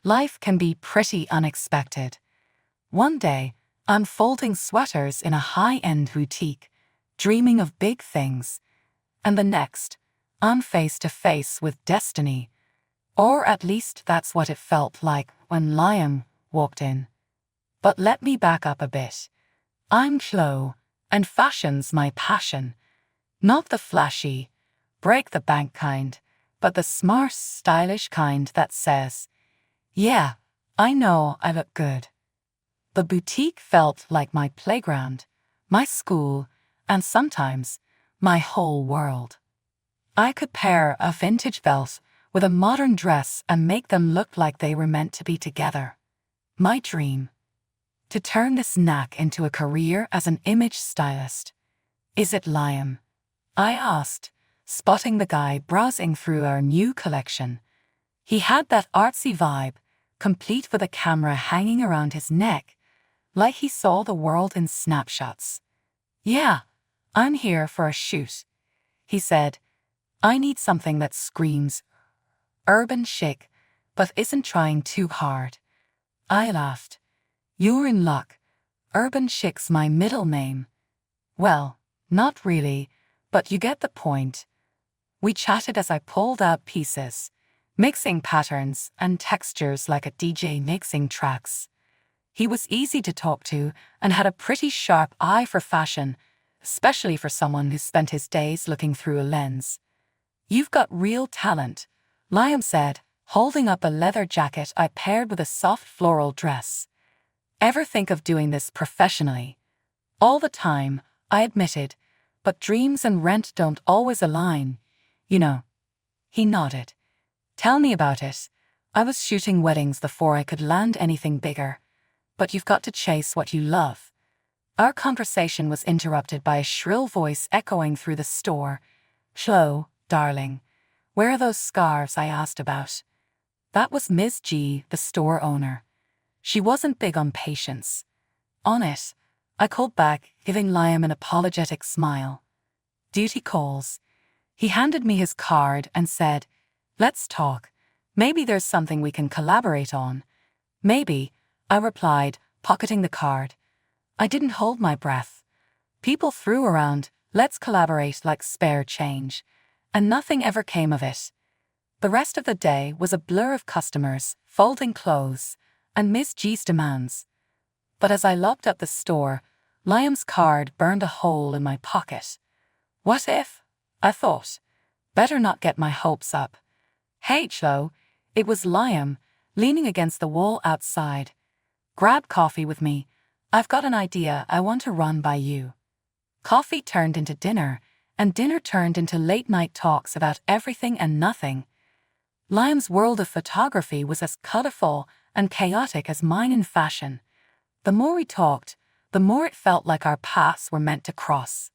Life can be pretty unexpected. One day, I'm folding sweaters in a high-end boutique, dreaming of big things. And the next, I'm face to face with destiny. Or at least that's what it felt like when Liam walked in. But let me back up a bit. I'm Chloe, and fashion's my passion. Not the flashy, break-the-bank kind, but the smart, stylish kind that says, "Yeah, I know I look good." The boutique felt like my playground, my school, and sometimes my whole world. I could pair a vintage belt with a modern dress and make them look like they were meant to be together. My dream. To turn this knack into a career as an image stylist. Is it Liam? I asked, spotting the guy browsing through our new collection. He had that artsy vibe, complete with a camera hanging around his neck, like he saw the world in snapshots. "Yeah, I'm here for a shoot," he said. "I need something that screams urban chic, but isn't trying too hard." I laughed. "You're in luck. Urban chic's my middle name." "Well, not really, but you get the point." We chatted as I pulled out pieces, mixing patterns and textures like a DJ mixing tracks. He was easy to talk to and had a pretty sharp eye for fashion, especially for someone who spent his days looking through a lens. "You've got real talent," Liam said, holding up a leather jacket I paired with a soft floral dress. "Ever think of doing this professionally?" "All the time," I admitted, "but dreams and rent don't always align, you know." He nodded. "Tell me about it. I was shooting weddings before I could land anything bigger. But you've got to chase what you love." Our conversation was interrupted by a shrill voice echoing through the store. "Chloe, darling, where are those scarves I asked about?" That was Ms. G, the store owner. She wasn't big on patience. "On it," I called back, giving Liam an apologetic smile. "Duty calls." He handed me his card and said, "Let's talk. Maybe there's something we can collaborate on." "Maybe," I replied, pocketing the card. I didn't hold my breath. People threw around, "Let's collaborate," like spare change, and nothing ever came of it. The rest of the day was a blur of customers, folding clothes, and Miss G's demands. But as I locked up the store, Liam's card burned a hole in my pocket. What if? I thought. Better not get my hopes up. "Hey, Chloe," it was Liam, leaning against the wall outside. "Grab coffee with me. I've got an idea I want to run by you." Coffee turned into dinner, and dinner turned into late-night talks about everything and nothing. Liam's world of photography was as colorful and chaotic as mine in fashion. The more we talked, the more it felt like our paths were meant to cross.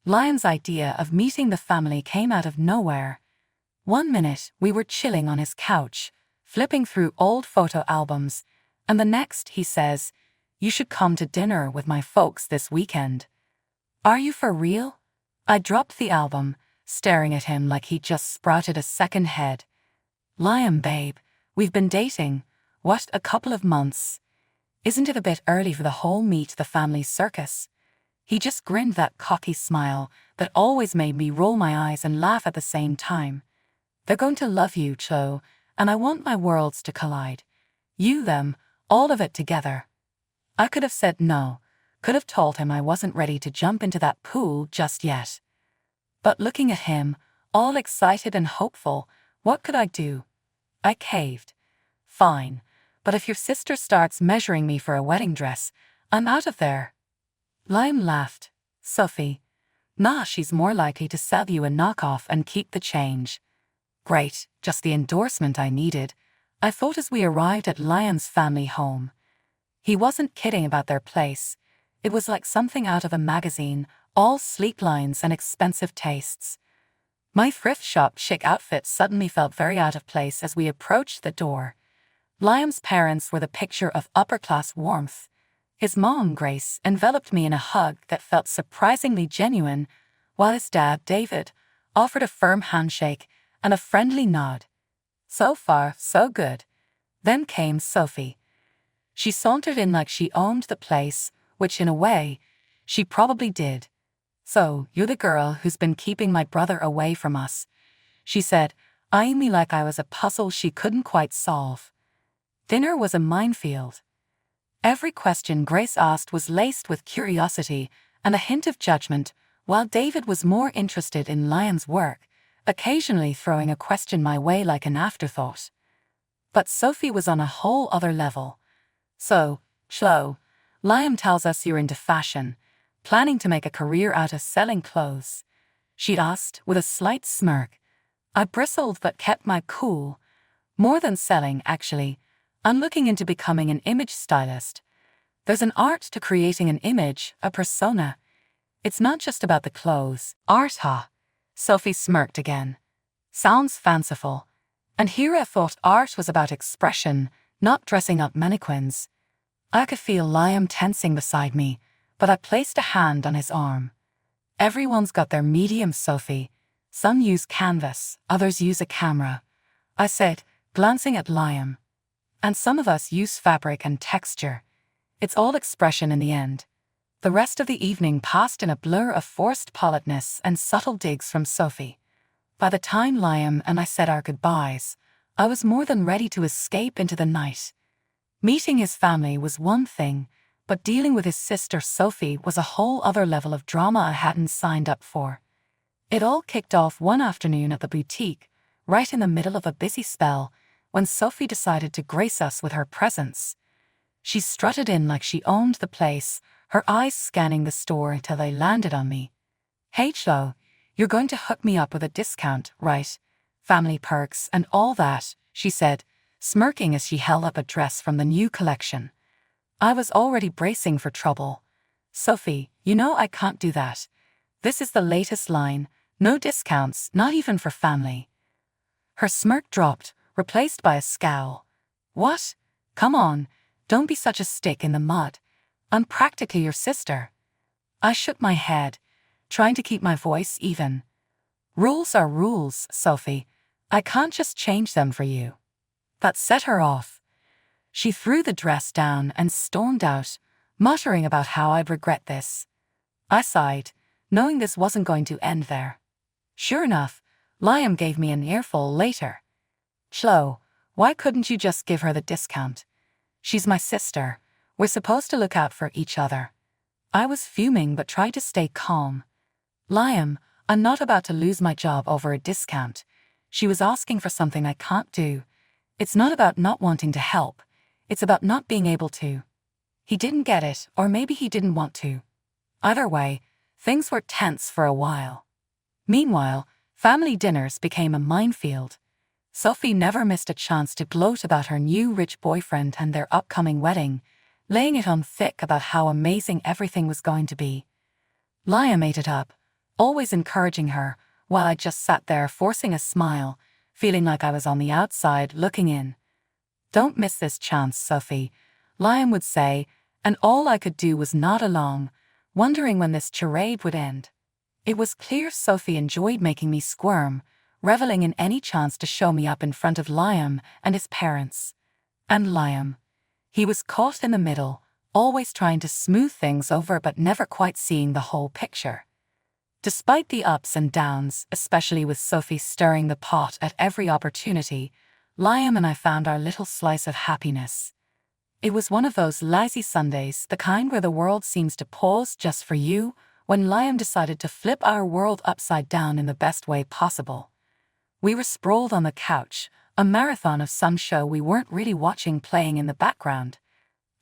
Liam's idea of meeting the family came out of nowhere. One minute we were chilling on his couch, flipping through old photo albums, and the next he says, "You should come to dinner with my folks this weekend." "Are you for real?" I dropped the album, staring at him like he'd just sprouted a second head. "Liam, babe, we've been dating, what, a couple of months? Isn't it a bit early for the whole meet the family circus?" He just grinned that cocky smile that always made me roll my eyes and laugh at the same time. "They're going to love you, Chloe, and I want my worlds to collide. You, them, all of it together." I could have said no, could have told him I wasn't ready to jump into that pool just yet. But looking at him, all excited and hopeful, what could I do? I caved. "Fine, but if your sister starts measuring me for a wedding dress, I'm out of there." Liam laughed. "Sophie, nah, she's more likely to sell you a knockoff and keep the change." Great, just the endorsement I needed, I thought as we arrived at Liam's family home. He wasn't kidding about their place. It was like something out of a magazine, all sleek lines and expensive tastes. My thrift shop chic outfit suddenly felt very out of place as we approached the door. Liam's parents were the picture of upper-class warmth. His mom, Grace, enveloped me in a hug that felt surprisingly genuine, while his dad, David, offered a firm handshake and a friendly nod. So far, so good. Then came Sophie. She sauntered in like she owned the place, which in a way, she probably did. "So, you're the girl who's been keeping my brother away from us," she said, eyeing me like I was a puzzle she couldn't quite solve. Dinner was a minefield. Every question Grace asked was laced with curiosity and a hint of judgment, while David was more interested in Liam's work, occasionally throwing a question my way like an afterthought. But Sophie was on a whole other level. "So, Chloe, Liam tells us you're into fashion, planning to make a career out of selling clothes," she'd asked with a slight smirk. I bristled but kept my cool. "More than selling, actually. I'm looking into becoming an image stylist. There's an art to creating an image, a persona. It's not just about the clothes." "Art, huh?" Sophie smirked again. "Sounds fanciful. And here I thought art was about expression, not dressing up mannequins." I could feel Liam tensing beside me, but I placed a hand on his arm. "Everyone's got their medium, Sophie. Some use canvas, others use a camera," I said, glancing at Liam. "And some of us use fabric and texture. It's all expression in the end." The rest of the evening passed in a blur of forced politeness and subtle digs from Sophie. By the time Liam and I said our goodbyes, I was more than ready to escape into the night. Meeting his family was one thing, but dealing with his sister Sophie was a whole other level of drama I hadn't signed up for. It all kicked off one afternoon at the boutique, right in the middle of a busy spell, when Sophie decided to grace us with her presence. She strutted in like she owned the place, her eyes scanning the store till they landed on me. "Hey Chloe, you're going to hook me up with a discount, right? Family perks and all that," she said, smirking as she held up a dress from the new collection. I was already bracing for trouble. "Sophie, you know I can't do that. This is the latest line, no discounts, not even for family." Her smirk dropped, replaced by a scowl. "What? Come on, don't be such a stick in the mud. I'm practically your sister." I shook my head, trying to keep my voice even. "Rules are rules, Sophie. I can't just change them for you." That set her off. She threw the dress down and stormed out, muttering about how I'd regret this. I sighed, knowing this wasn't going to end there. Sure enough, Liam gave me an earful later. "Chloe, why couldn't you just give her the discount? She's my sister. We're supposed to look out for each other." I was fuming but tried to stay calm. "Liam, I'm not about to lose my job over a discount. She was asking for something I can't do. It's not about not wanting to help. It's about not being able to." He didn't get it, or maybe he didn't want to. Either way, things were tense for a while. Meanwhile, family dinners became a minefield. Sophie never missed a chance to gloat about her new rich boyfriend and their upcoming wedding, laying it on thick about how amazing everything was going to be. Liam ate it up, always encouraging her, while I just sat there forcing a smile, feeling like I was on the outside looking in. "Don't miss this chance, Sophie," Liam would say, and all I could do was nod along, wondering when this charade would end. It was clear Sophie enjoyed making me squirm, reveling in any chance to show me up in front of Liam and his parents. And Liam. He was caught in the middle, always trying to smooth things over but never quite seeing the whole picture. Despite the ups and downs, especially with Sophie stirring the pot at every opportunity, Liam and I found our little slice of happiness. It was one of those lazy Sundays, the kind where the world seems to pause just for you, when Liam decided to flip our world upside down in the best way possible. We were sprawled on the couch, a marathon of some show we weren't really watching playing in the background.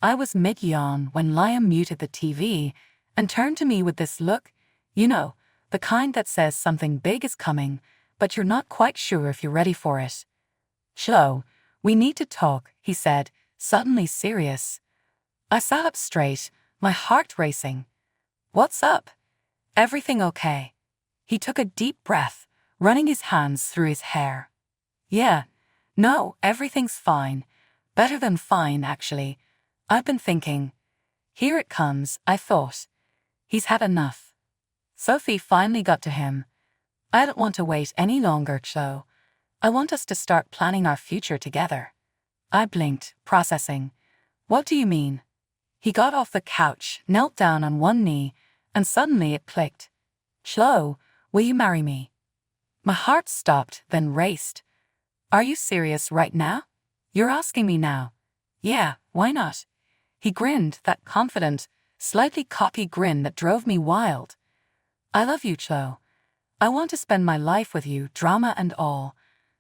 I was mid-yawn when Liam muted the TV and turned to me with this look, you know, the kind that says something big is coming, but you're not quite sure if you're ready for it. "Chloe, we need to talk," he said, suddenly serious. I sat up straight, my heart racing. "What's up? Everything okay?" He took a deep breath, running his hands through his hair. "Yeah, no, everything's fine. Better than fine, actually. I've been thinking. Here it comes, I thought. He's had enough." Sophie finally got to him. "I don't want to wait any longer, Chloe. I want us to start planning our future together." I blinked, processing. What do you mean? He got off the couch, knelt down on one knee, and suddenly it clicked. Chloe, will you marry me? My heart stopped, then raced. Are you serious right now? You're asking me now. Yeah, why not? He grinned, that confident, slightly cocky grin that drove me wild. I love you, Chloe. I want to spend my life with you, drama and all.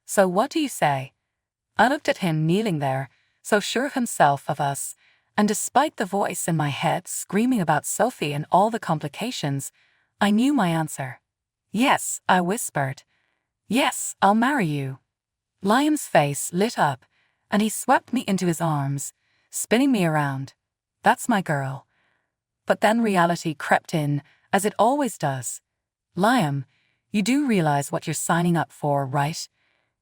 So what do you say? I looked at him kneeling there, so sure of himself, of us, and despite the voice in my head screaming about Sophie and all the complications, I knew my answer. Yes, I whispered. Yes, I'll marry you. Liam's face lit up, and he swept me into his arms, spinning me around. That's my girl. But then reality crept in, as it always does. Liam, you do realize what you're signing up for, right?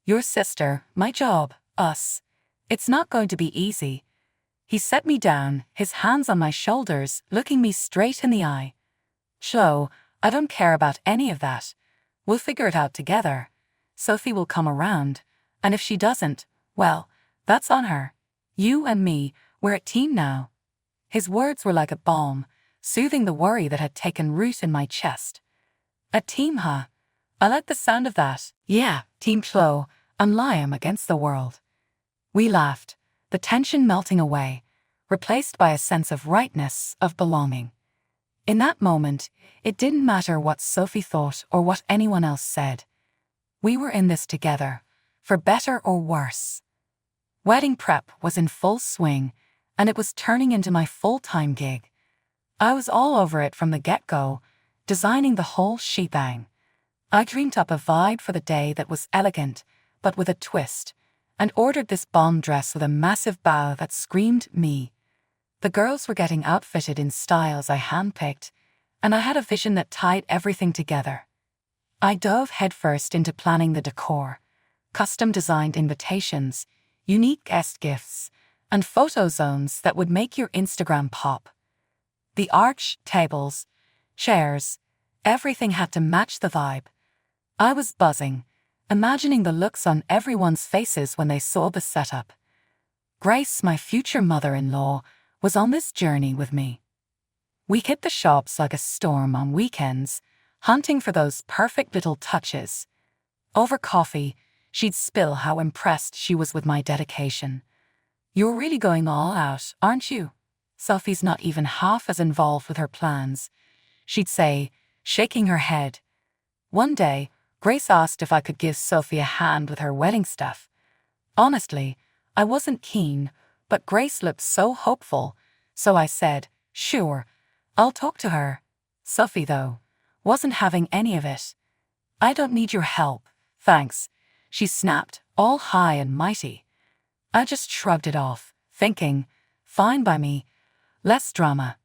Your sister, my job, us. It's not going to be easy. He set me down, his hands on my shoulders, looking me straight in the eye. Chloe, I don't care about any of that. We'll figure it out together. Sophie will come around, and if she doesn't, well, that's on her. You and me, we're a team now. His words were like a balm, soothing the worry that had taken root in my chest. A team, huh? I like the sound of that. Yeah, Team Chloe and Liam against the world. We laughed, the tension melting away, replaced by a sense of rightness, of belonging. In that moment, it didn't matter what Sophie thought or what anyone else said. We were in this together, for better or worse. Wedding prep was in full swing, and it was turning into my full-time gig. I was all over it from the get-go, designing the whole shebang. I dreamed up a vibe for the day that was elegant, but with a twist, and ordered this bomb dress with a massive bow that screamed me. The girls were getting outfitted in styles I handpicked, and I had a vision that tied everything together. I dove headfirst into planning the decor, custom-designed invitations, unique guest gifts, and photo zones that would make your Instagram pop. The arch, tables, chairs, everything had to match the vibe. I was buzzing, imagining the looks on everyone's faces when they saw the setup. Grace, my future mother-in-law, was on this journey with me. We hit the shops like a storm on weekends, hunting for those perfect little touches. Over coffee, she'd spill how impressed she was with my dedication. You're really going all out, aren't you? Sophie's not even half as involved with her plans, she'd say, shaking her head. One day, Grace asked if I could give Sophie a hand with her wedding stuff. Honestly, I wasn't keen, but Grace looked so hopeful, so I said, sure, I'll talk to her. Sophie, though, wasn't having any of it. I don't need your help, thanks, she snapped, all high and mighty. I just shrugged it off, thinking, fine by me, less drama.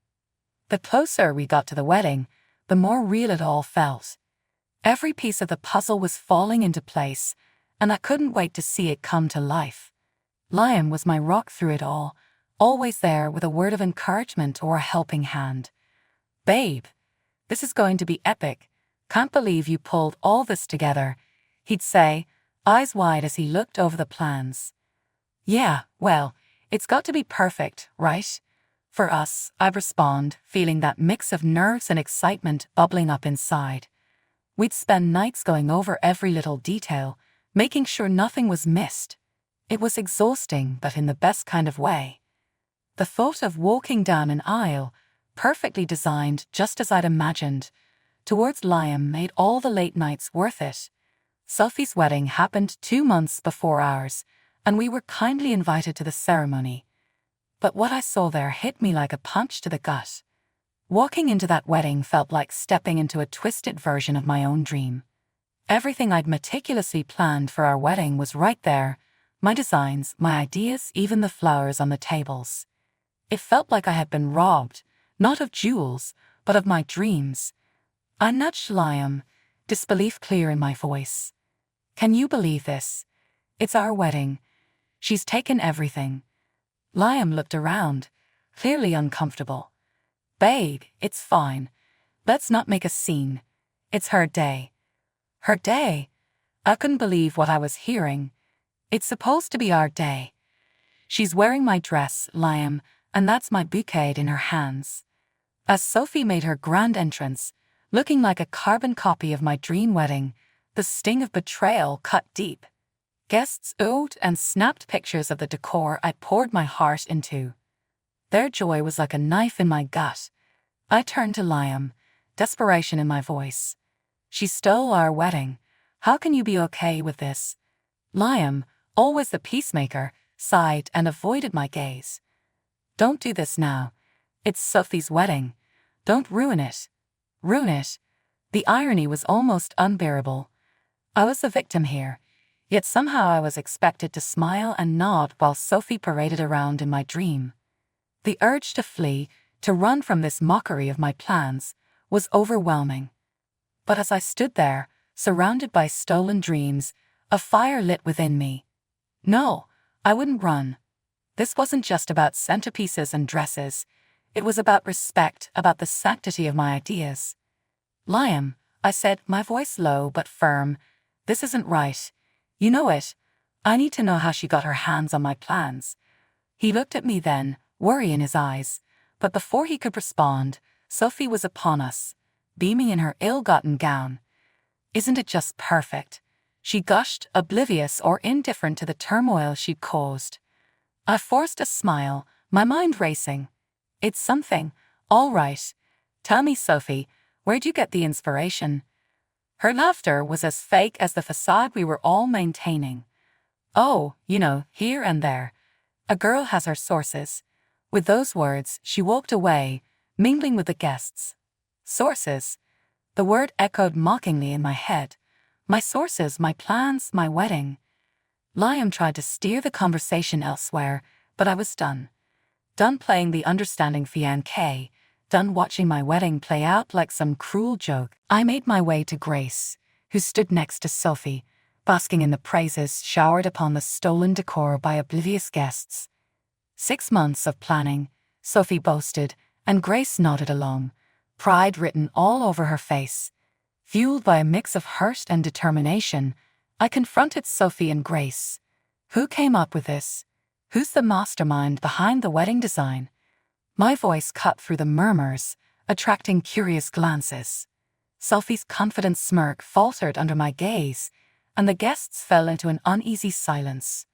The closer we got to the wedding, the more real it all felt. Every piece of the puzzle was falling into place, and I couldn't wait to see it come to life. Liam was my rock through it all, always there with a word of encouragement or a helping hand. Babe, this is going to be epic. Can't believe you pulled all this together, he'd say, eyes wide as he looked over the plans. Yeah, well, it's got to be perfect, right? For us, I'd respond, feeling that mix of nerves and excitement bubbling up inside. We'd spend nights going over every little detail, making sure nothing was missed. It was exhausting, but in the best kind of way. The thought of walking down an aisle, perfectly designed just as I'd imagined, towards Liam made all the late nights worth it. Sophie's wedding happened 2 months before ours, and we were kindly invited to the ceremony. But what I saw there hit me like a punch to the gut. Walking into that wedding felt like stepping into a twisted version of my own dream. Everything I'd meticulously planned for our wedding was right there, my designs, my ideas, even the flowers on the tables. It felt like I had been robbed, not of jewels, but of my dreams. I nudged Liam, disbelief clear in my voice. Can you believe this? It's our wedding. She's taken everything. Liam looked around, clearly uncomfortable. Babe, it's fine. Let's not make a scene. It's her day. Her day? I couldn't believe what I was hearing. It's supposed to be our day. She's wearing my dress, Liam, and that's my bouquet in her hands. As Sophie made her grand entrance, looking like a carbon copy of my dream wedding, the sting of betrayal cut deep. Guests oohed and snapped pictures of the decor I poured my heart into. Their joy was like a knife in my gut. I turned to Liam, desperation in my voice. She stole our wedding. How can you be okay with this? Liam, always the peacemaker, sighed and avoided my gaze. Don't do this now. It's Sophie's wedding. Don't ruin it. Ruin it. The irony was almost unbearable. I was the victim here, yet somehow I was expected to smile and nod while Sophie paraded around in my dream. The urge to flee, to run from this mockery of my plans, was overwhelming. But as I stood there, surrounded by stolen dreams, a fire lit within me. No, I wouldn't run. This wasn't just about centerpieces and dresses. It was about respect, about the sanctity of my ideas. Liam, I said, my voice low but firm, this isn't right. You know it. I need to know how she got her hands on my plans. He looked at me then, worry in his eyes, but before he could respond, Sophie was upon us, beaming in her ill-gotten gown. Isn't it just perfect? She gushed, oblivious or indifferent to the turmoil she'd caused. I forced a smile, my mind racing. It's something, all right. Tell me, Sophie, where'd you get the inspiration? Her laughter was as fake as the facade we were all maintaining. Oh, here and there. A girl has her sources. With those words, she walked away, mingling with the guests. Sources. The word echoed mockingly in my head. My sources, my plans, my wedding. Liam tried to steer the conversation elsewhere, but I was done. Done playing the understanding fiancé, done watching my wedding play out like some cruel joke. I made my way to Grace, who stood next to Sophie, basking in the praises showered upon the stolen decor by oblivious guests. 6 months of planning, Sophie boasted, and Grace nodded along, pride written all over her face. Fueled by a mix of hurt and determination, I confronted Sophie and Grace. Who came up with this? Who's the mastermind behind the wedding design? My voice cut through the murmurs, attracting curious glances. Sophie's confident smirk faltered under my gaze, and the guests fell into an uneasy silence.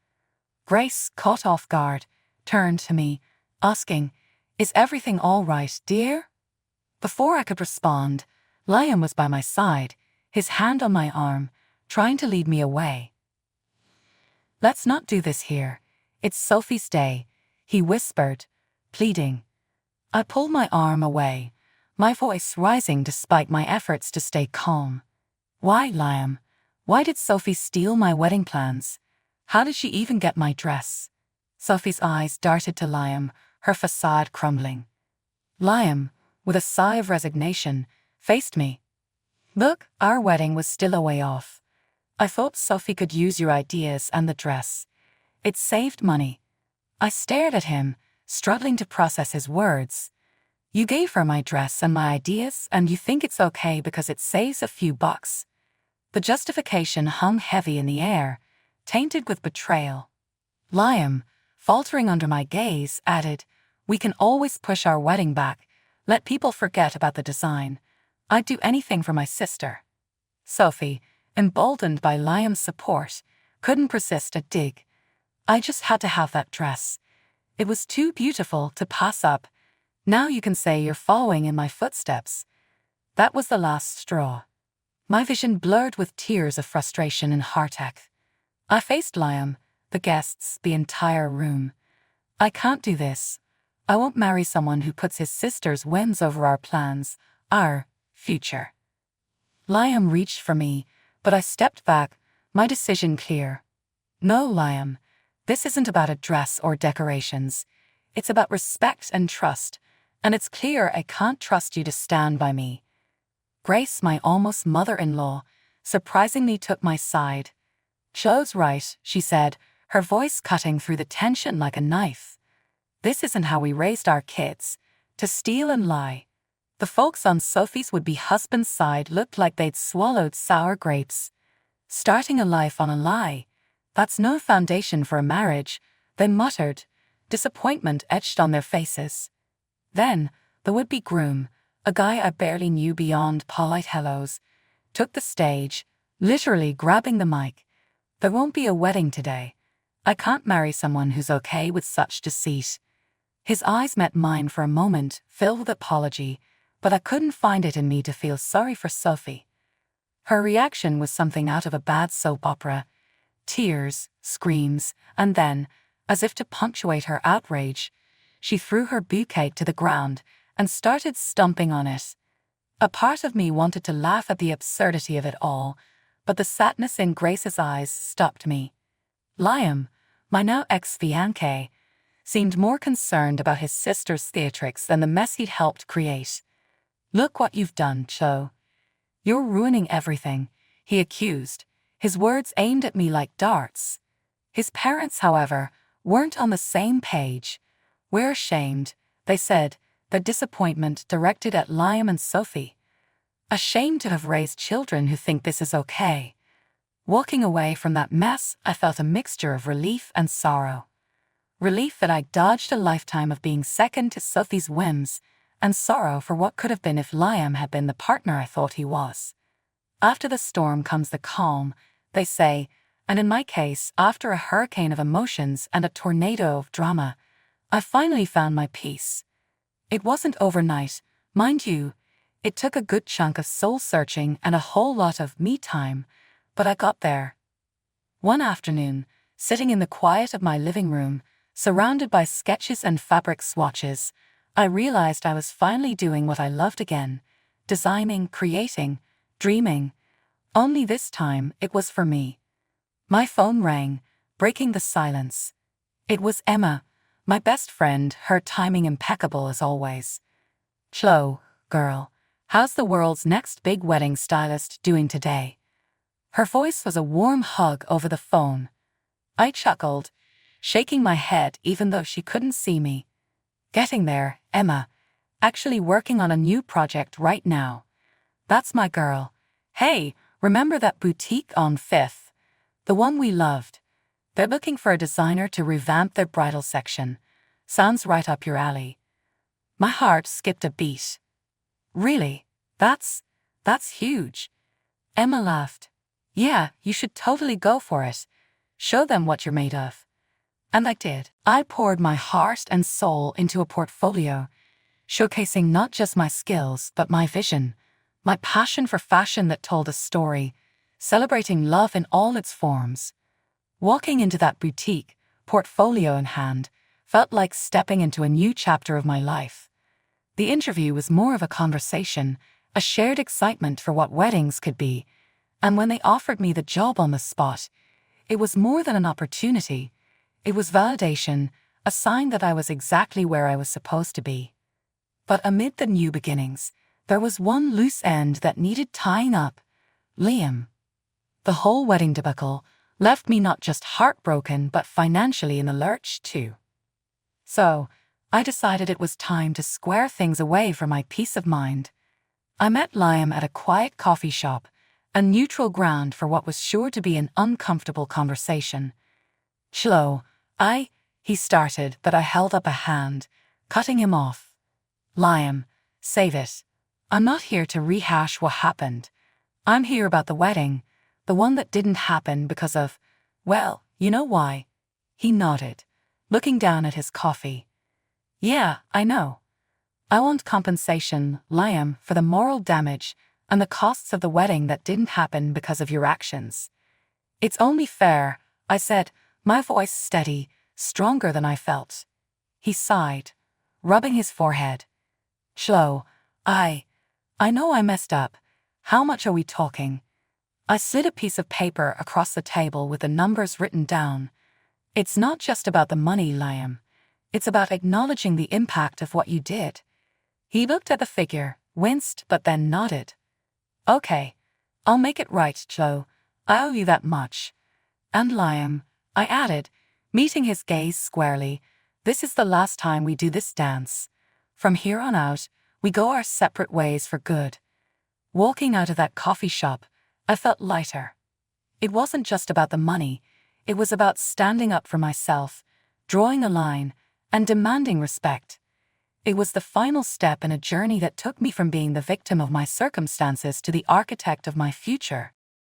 Grace, caught off guard, turned to me, asking, "Is everything all right, dear?" Before I could respond, Liam was by my side, his hand on my arm, trying to lead me away. "Let's not do this here. It's Sophie's day," he whispered, pleading. I pulled my arm away, my voice rising despite my efforts to stay calm. "Why, Liam? Why did Sophie steal my wedding plans? How did she even get my dress?" Sophie's eyes darted to Liam, her facade crumbling. Liam, with a sigh of resignation, faced me. "Look, our wedding was still a way off. I thought Sophie could use your ideas and the dress. It saved money." I stared at him, struggling to process his words. "You gave her my dress and my ideas, and you think it's okay because it saves a few bucks." The justification hung heavy in the air, tainted with betrayal. Liam, faltering under my gaze, added, "We can always push our wedding back, let people forget about the design. I'd do anything for my sister." Sophie, emboldened by Liam's support, couldn't resist a dig. "I just had to have that dress. It was too beautiful to pass up. Now you can say you're following in my footsteps." That was the last straw. My vision blurred with tears of frustration and heartache. I faced Liam, the guests, the entire room. "I can't do this. I won't marry someone who puts his sister's whims over our plans, our future." Liam reached for me, but I stepped back, my decision clear. "No, Liam, this isn't about a dress or decorations. It's about respect and trust, and it's clear I can't trust you to stand by me." Grace, my almost mother-in-law, surprisingly took my side. "Joe's right," she said, her voice cutting through the tension like a knife. "This isn't how we raised our kids, to steal and lie." The folks on Sophie's would-be husband's side looked like they'd swallowed sour grapes. Starting a life on a lie, that's no foundation for a marriage, They muttered, disappointment etched on their faces. Then, the would-be groom, a guy I barely knew beyond polite hellos, took the stage, literally grabbing the mic. "There won't be a wedding today. I can't marry someone who's okay with such deceit." His eyes met mine for a moment, filled with apology, but I couldn't find it in me to feel sorry for Sophie. Her reaction was something out of a bad soap opera. Tears, screams, and then, as if to punctuate her outrage, she threw her bouquet to the ground and started stomping on it. A part of me wanted to laugh at the absurdity of it all, but the sadness in Grace's eyes stopped me. Liam, my now ex-fiancé, seemed more concerned about his sister's theatrics than the mess he'd helped create. "Look what you've done, Cho. You're ruining everything," he accused, his words aimed at me like darts. His parents, however, weren't on the same page. "We're ashamed," they said, their disappointment directed at Liam and Sophie. "Ashamed to have raised children who think this is okay." Walking away from that mess, I felt a mixture of relief and sorrow. Relief that I dodged a lifetime of being second to Sophie's whims, and sorrow for what could have been if Liam had been the partner I thought he was. After the storm comes the calm, they say, and in my case, after a hurricane of emotions and a tornado of drama, I finally found my peace. It wasn't overnight, mind you. It took a good chunk of soul-searching and a whole lot of me time, but I got there. One afternoon, sitting in the quiet of my living room, surrounded by sketches and fabric swatches, I realized I was finally doing what I loved again, designing, creating, dreaming. Only this time, it was for me. My phone rang, breaking the silence. It was Emma, my best friend, her timing impeccable as always. "Chloe, girl, how's the world's next big wedding stylist doing today?" Her voice was a warm hug over the phone. I chuckled, shaking my head even though she couldn't see me. "Getting there, Emma. Actually working on a new project right now. That's my girl. Hey, remember that boutique on 5th? The one we loved. They're looking for a designer to revamp their bridal section. Sounds right up your alley." My heart skipped a beat. "Really? That's huge." Emma laughed. "Yeah, you should totally go for it. Show them what you're made of." And I did. I poured my heart and soul into a portfolio, showcasing not just my skills but my vision, my passion for fashion that told a story, celebrating love in all its forms. Walking into that boutique, portfolio in hand, felt like stepping into a new chapter of my life. The interview was more of a conversation, a shared excitement for what weddings could be, and when they offered me the job on the spot, it was more than an opportunity. It was validation, a sign that I was exactly where I was supposed to be. But amid the new beginnings, there was one loose end that needed tying up: Liam. The whole wedding debacle left me not just heartbroken but financially in the lurch too. So, I decided it was time to square things away for my peace of mind. I met Liam at a quiet coffee shop, a neutral ground for what was sure to be an uncomfortable conversation. "Chloe, he started, but I held up a hand, cutting him off. "Liam, save it. I'm not here to rehash what happened. I'm here about the wedding, the one that didn't happen because of, well, you know why." He nodded, looking down at his coffee. "Yeah, I know. I want compensation, Liam, for the moral damage and the costs of the wedding that didn't happen because of your actions." "It's only fair," I said, my voice steady, stronger than I felt. He sighed, rubbing his forehead. "Chloe, I know I messed up. How much are we talking?" I slid a piece of paper across the table with the numbers written down. "It's not just about the money, Liam. It's about acknowledging the impact of what you did." He looked at the figure, winced, but then nodded. "Okay, I'll make it right, Chloe. I owe you that much." "And Liam," I added, meeting his gaze squarely, "this is the last time we do this dance. From here on out, we go our separate ways for good." Walking out of that coffee shop, I felt lighter. It wasn't just about the money, it was about standing up for myself, drawing a line, and demanding respect. It was the final step in a journey that took me from being the victim of my circumstances to the architect of my future.